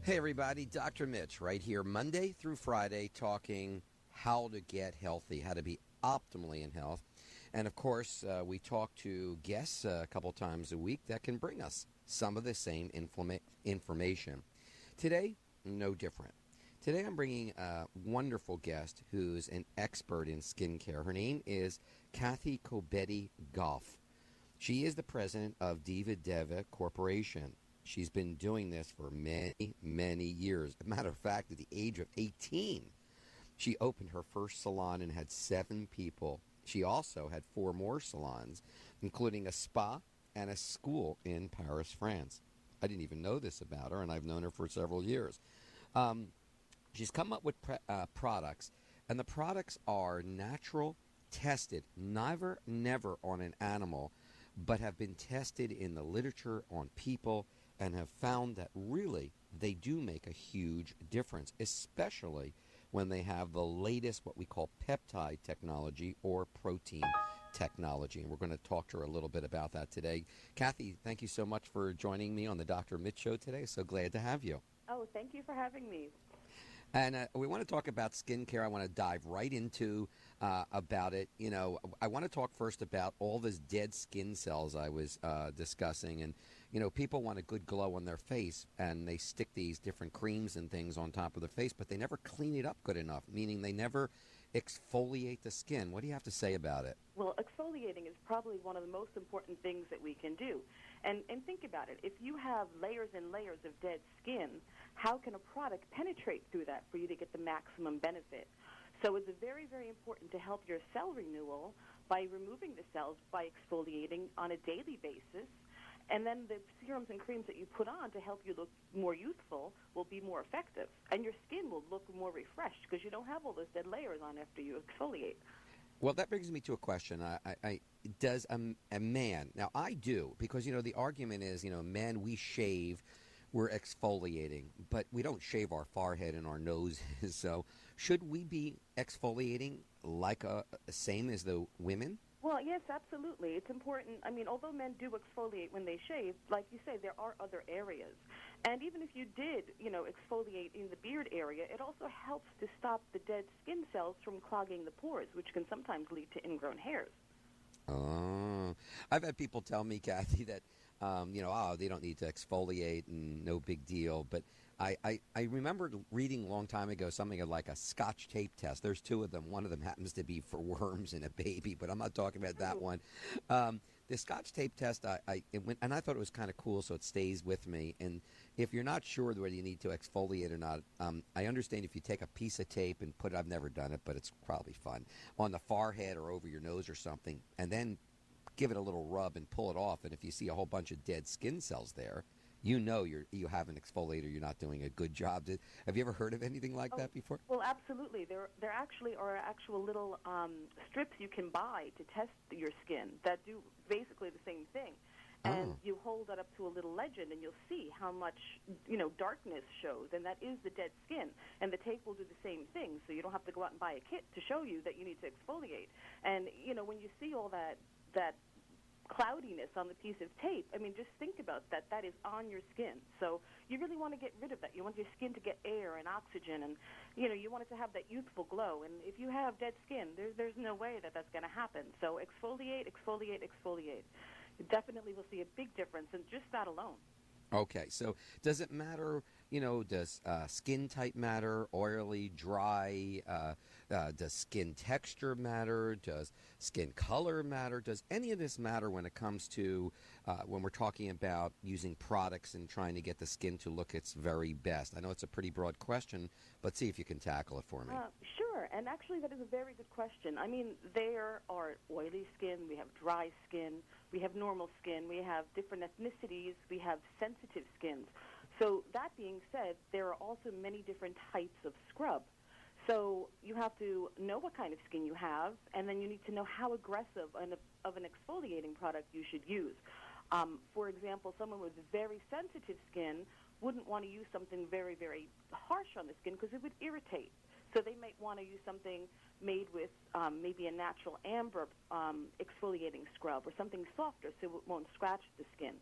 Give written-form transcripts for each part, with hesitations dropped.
Hey everybody, Dr. Mitch right here Monday through Friday talking how to get healthy, how to be optimally in health. And of course, we talk to guests a couple times a week that can bring us some of the same information. Today, no different. Today I'm bringing a wonderful guest who's an expert in skincare. Her name is Kathy Cobetti-Goff. She is the president of Diva Deva Corporation. She's been doing this for many, many years. As a matter of fact, at the age of 18, she opened her first salon and had 7 people. She also had 4 more salons, including a spa and a school in Paris, France. I didn't even know this about her, and I've known her for several years. She's come up with products, and the products are natural, tested, never on an animal, but have been tested in the literature on people and have found that really they do make a huge difference, especially when they have the latest what we call peptide technology or protein technology. And we're going to talk to her a little bit about that today. Kathy, thank you so much for joining me on the Dr. Mitch Show today. So glad to have you. Oh, thank you for having me. And we want to talk about skincare. I want to dive right into about it. You know, I want to talk first about all this dead skin cells I was discussing. And, you know, people want a good glow on their face, and they stick these different creams and things on top of their face, but they never clean it up good enough, meaning they never exfoliate the skin. What do you have to say about it? Well, exfoliating is probably one of the most important things that we can do. And think about it. If you have layers and layers of dead skin, how can a product penetrate through that for you to get the maximum benefit? So it's very, very important to help your cell renewal by removing the cells by exfoliating on a daily basis. And then the serums and creams that you put on to help you look more youthful will be more effective. And your skin will look more refreshed because you don't have all those dead layers on after you exfoliate. Well, that brings me to a question. Does a man, now I do, because, you know, the argument is, you know, men, we shave, we're exfoliating, but we don't shave our forehead and our noses. So should we be exfoliating like same as the women? Well, yes, absolutely. It's important. I mean, although men do exfoliate when they shave, like you say, there are other areas. And even if you did, you know, exfoliate in the beard area, it also helps to stop the dead skin cells from clogging the pores, which can sometimes lead to ingrown hairs. Oh, I've had people tell me, Kathy, that, you know, they don't need to exfoliate and no big deal. But I remember reading a long time ago something like a Scotch tape test. There's 2 of them. One of them happens to be for worms in a baby, but I'm not talking about that one. The Scotch tape test, it went, and I thought it was kind of cool, so it stays with me. And if you're not sure whether you need to exfoliate or not, I understand if you take a piece of tape and put it, I've never done it, but it's probably fun, on the forehead or over your nose or something, and then give it a little rub and pull it off. And if you see a whole bunch of dead skin cells there, you know you haven't exfoliated, you're not doing a good job. Have you ever heard of anything like that before? Well, absolutely. There actually are actual little strips you can buy to test your skin that do basically the same thing. And you hold that up to a little legend, and you'll see how much, you know, darkness shows, and that is the dead skin. And the tape will do the same thing, so you don't have to go out and buy a kit to show you that you need to exfoliate. And, you know, when you see all that cloudiness on the piece of tape, I mean, just think about that. That is on your skin. So you really want to get rid of that. You want your skin to get air and oxygen, and, you know, you want it to have that youthful glow. And if you have dead skin, there's no way that that's going to happen. So exfoliate, exfoliate, exfoliate. You definitely will see a big difference in just that alone. Okay, so does it matter, you know, does skin type matter, oily, dry, does skin texture matter, does skin color matter, does any of this matter when it comes to when we're talking about using products and trying to get the skin to look its very best? I know it's a pretty broad question, but see if you can tackle it for me. Sure, and actually that is a very good question. I mean, there are oily skin, we have dry skin, we have normal skin, we have different ethnicities, we have sensitive skins. So that being said, there are also many different types of scrub. So you have to know what kind of skin you have, and then you need to know how aggressive of an exfoliating product you should use. For example, someone with very sensitive skin wouldn't want to use something very, very harsh on the skin because it would irritate. So they might want to use something made with maybe a natural amber exfoliating scrub or something softer so it won't scratch the skin.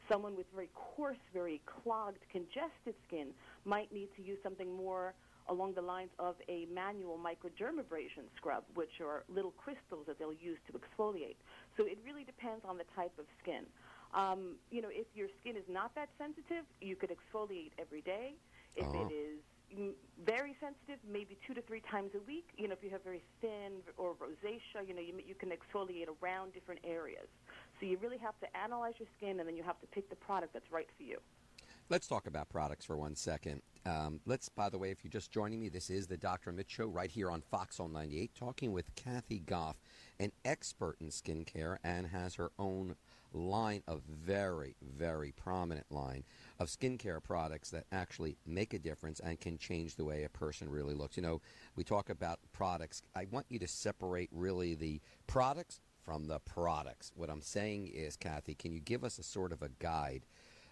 Someone with very coarse, very clogged, congested skin might need to use something more along the lines of a manual microdermabrasion scrub, which are little crystals that they'll use to exfoliate. So it really depends on the type of skin. If your skin is not that sensitive, you could exfoliate every day. If it is very sensitive, maybe 2 to 3 times a week. If you have very thin or rosacea, you can exfoliate around different areas. So you really have to analyze your skin, and then you have to pick the product that's right for you. Let's talk about products for 1 second. By the way, if you're just joining me, this is the Dr. Mitch Show right here on Foxhole 98, talking with Kathy Goff, an expert in skincare, and has her own line of very, very prominent line of skincare products that actually make a difference and can change the way a person really looks. We talk about products. I want you to separate really the products from the products. What I'm saying is, Kathy, can you give us a sort of a guide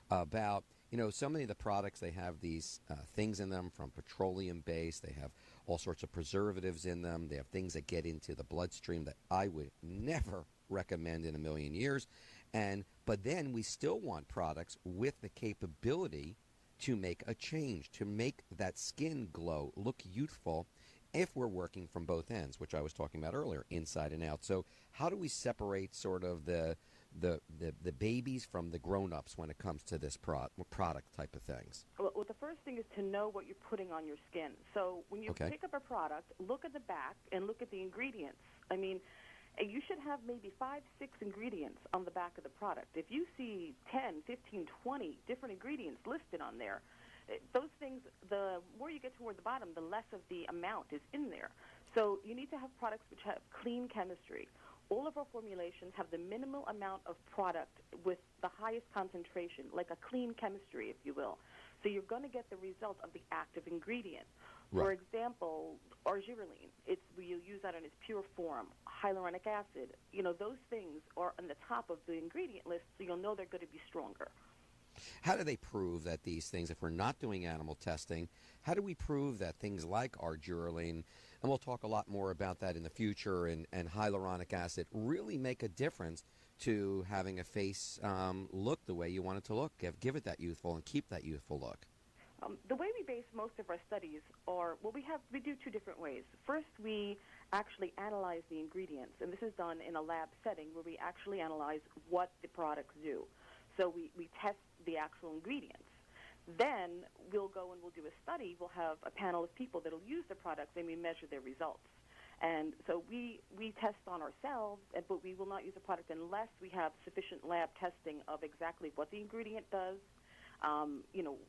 about, so many of the products, they have these things in them from petroleum-based. They have all sorts of preservatives in them. They have things that get into the bloodstream that I would never recommend in a million years. But then we still want products with the capability to make a change, to make that skin glow, look youthful, if we're working from both ends, which I was talking about earlier, inside and out. So how do we separate sort of the babies from the grown-ups when it comes to this product type of things? Well, the first thing is to know what you're putting on your skin. So when you pick up a product, look at the back and look at the ingredients. I mean, you should have maybe 5, 6 ingredients on the back of the product. If you see 10, 15, 20 different ingredients listed on there, those things, the more you get toward the bottom, the less of the amount is in there. So you need to have products which have clean chemistry. All of our formulations have the minimal amount of product with the highest concentration, like a clean chemistry, if you will. So you're going to get the result of the active ingredient. Right. For example, argireline, you'll use that in its pure form. Hyaluronic acid, those things are on the top of the ingredient list, so you'll know they're going to be stronger. How do they prove that these things, if we're not doing animal testing, how do we prove that things like argireline, and we'll talk a lot more about that in the future, and hyaluronic acid really make a difference to having a face look the way you want it to look, give it that youthful and keep that youthful look? The way we base most of our studies are, we do 2 different ways. First, we actually analyze the ingredients, and this is done in a lab setting where we actually analyze what the products do. So we test the actual ingredients. Then we'll go and we'll do a study. We'll have a panel of people that will use the products, and we measure their results. And so we test on ourselves, but we will not use a product unless we have sufficient lab testing of exactly what the ingredient does,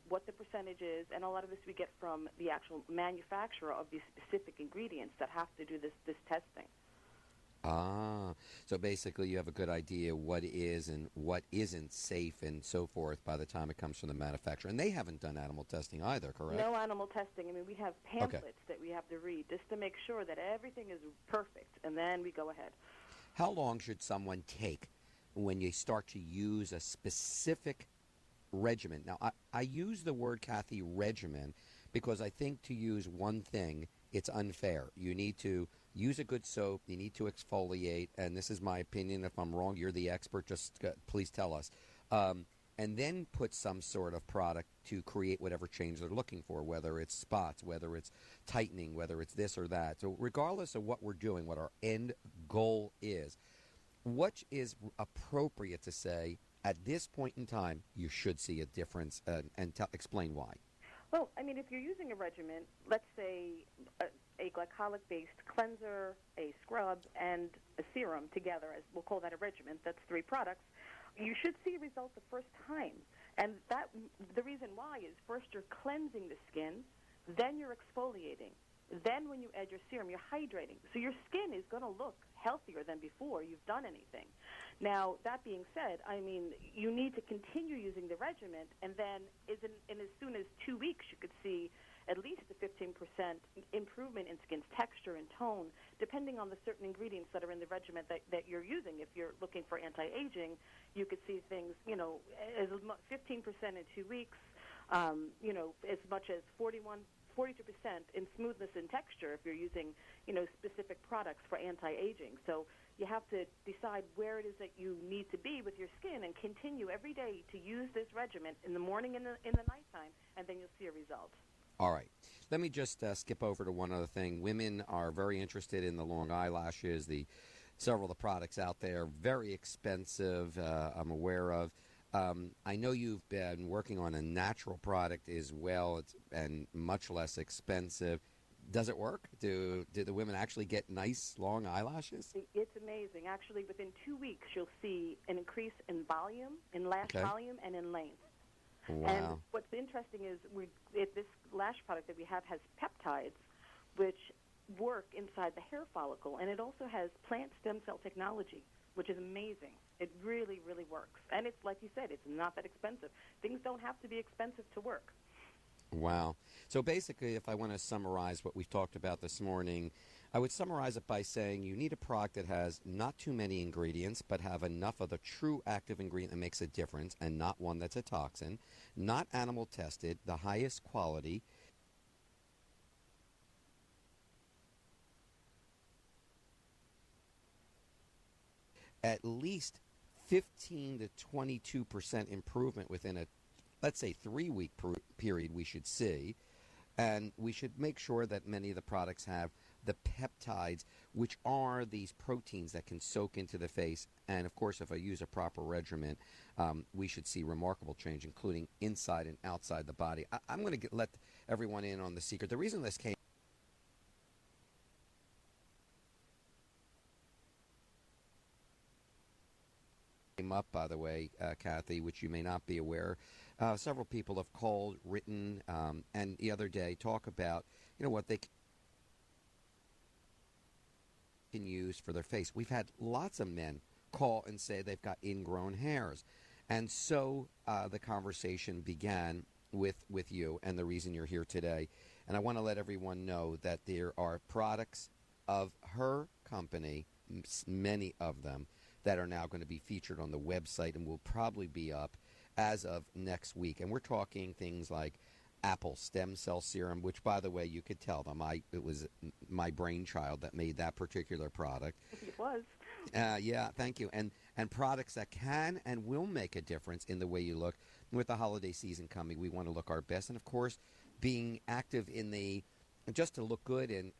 what the percentage is, and a lot of this we get from the actual manufacturer of these specific ingredients that have to do this testing. So basically you have a good idea what is and what isn't safe and so forth by the time it comes from the manufacturer. And they haven't done animal testing either, correct? No animal testing. I mean, we have pamphlets that we have to read just to make sure that everything is perfect, and then we go ahead. How long should someone take when you start to use a specific regimen? Now, I use the word, Kathy, regimen, because I think to use one thing, it's unfair. You need to use a good soap. You need to exfoliate. And this is my opinion. If I'm wrong, you're the expert. Just please tell us. And then put some sort of product to create whatever change they're looking for, whether it's spots, whether it's tightening, whether it's this or that. So regardless of what we're doing, what our end goal is, what is appropriate to say at this point in time you should see a difference, and explain why? Well, I mean, if you're using a regimen, let's say a glycolic-based cleanser, a scrub, and a serum together, as we'll call that a regimen, that's 3 products, you should see results the first time. And the reason why is first you're cleansing the skin, then you're exfoliating. Then when you add your serum, you're hydrating. So your skin is going to look healthier than before you've done anything. Now, that being said, I mean, you need to continue using the regimen, and then in as soon as 2 weeks you could see at least a 15% improvement in skin's texture and tone, depending on the certain ingredients that are in the regimen that you're using. If you're looking for anti-aging, you could see things, as 15% in 2 weeks, as much as 42% in smoothness and texture if you're using, specific products for anti-aging. So you have to decide where it is that you need to be with your skin and continue every day to use this regimen in the morning and in the nighttime, and then you'll see a result. All right. Let me just skip over to one other thing. Women are very interested in the long eyelashes. Several of the products out there, very expensive, I'm aware of. I know you've been working on a natural product as well, and much less expensive. Does it work? Do the women actually get nice long eyelashes? It's amazing. Actually, within 2 weeks, you'll see an increase in volume, in lash volume, and in length. Wow. And what's interesting is this lash product that we have has peptides, which work inside the hair follicle, and it also has plant stem cell technology, which is amazing. It really, really works. And it's like you said, it's not that expensive. Things don't have to be expensive to work. Wow. So basically, if I want to summarize what we've talked about this morning, I would summarize it by saying you need a product that has not too many ingredients, but have enough of the true active ingredient that makes a difference, and not one that's a toxin, not animal tested, the highest quality, at least 15 to 22% improvement within a, let's say, 3-week period we should see. And we should make sure that many of the products have the peptides, which are these proteins that can soak into the face. And, of course, if I use a proper regimen, we should see remarkable change, including inside and outside the body. I'm going to let everyone in on the secret. The reason this came up, by the way, Kathy, which you may not be aware. Several people have called, written, and the other day talk about, what they can use for their face. We've had lots of men call and say they've got ingrown hairs. And so the conversation began with you and the reason you're here today. And I want to let everyone know that there are products of her company, many of them, that are now going to be featured on the website and will probably be up as of next week. And we're talking things like apple stem cell serum, which, by the way, you could tell them it was my brainchild that made that particular product. It was. Yeah, thank you. And products that can and will make a difference in the way you look. With the holiday season coming, we want to look our best. And, of course, being active just to look good, and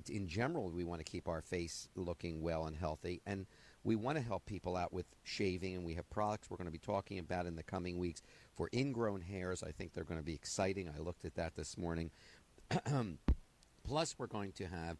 in general, we want to keep our face looking well and healthy. And we want to help people out with shaving, and we have products we're going to be talking about in the coming weeks for ingrown hairs. I think they're going to be exciting. I looked at that this morning. Plus, we're going to have,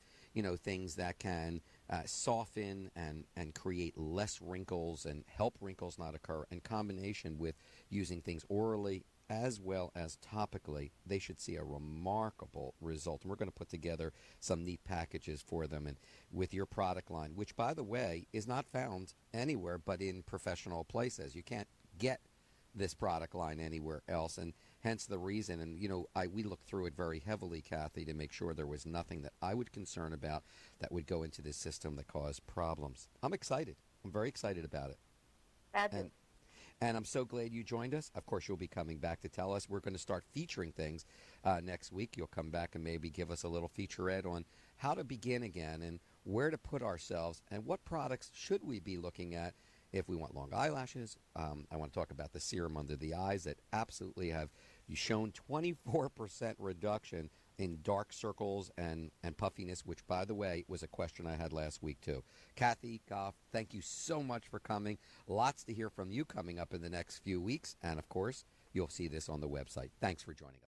things that can soften and create less wrinkles and help wrinkles not occur, in combination with using things orally as well as topically. They should see a remarkable result. And we're going to put together some neat packages for them, and with your product line, which, by the way, is not found anywhere but in professional places. You can't get this product line anywhere else, and hence the reason. And, we looked through it very heavily, Kathy, to make sure there was nothing that I would concern about that would go into this system that caused problems. I'm excited. I'm very excited about it. And I'm so glad you joined us. Of course, you'll be coming back to tell us. We're going to start featuring things next week. You'll come back and maybe give us a little featurette on how to begin again and where to put ourselves and what products should we be looking at if we want long eyelashes. I want to talk about the serum under the eyes that absolutely have shown 24% reduction in dark circles and puffiness, which, by the way, was a question I had last week, too. Kathy Goff, thank you so much for coming. Lots to hear from you coming up in the next few weeks. And, of course, you'll see this on the website. Thanks for joining us.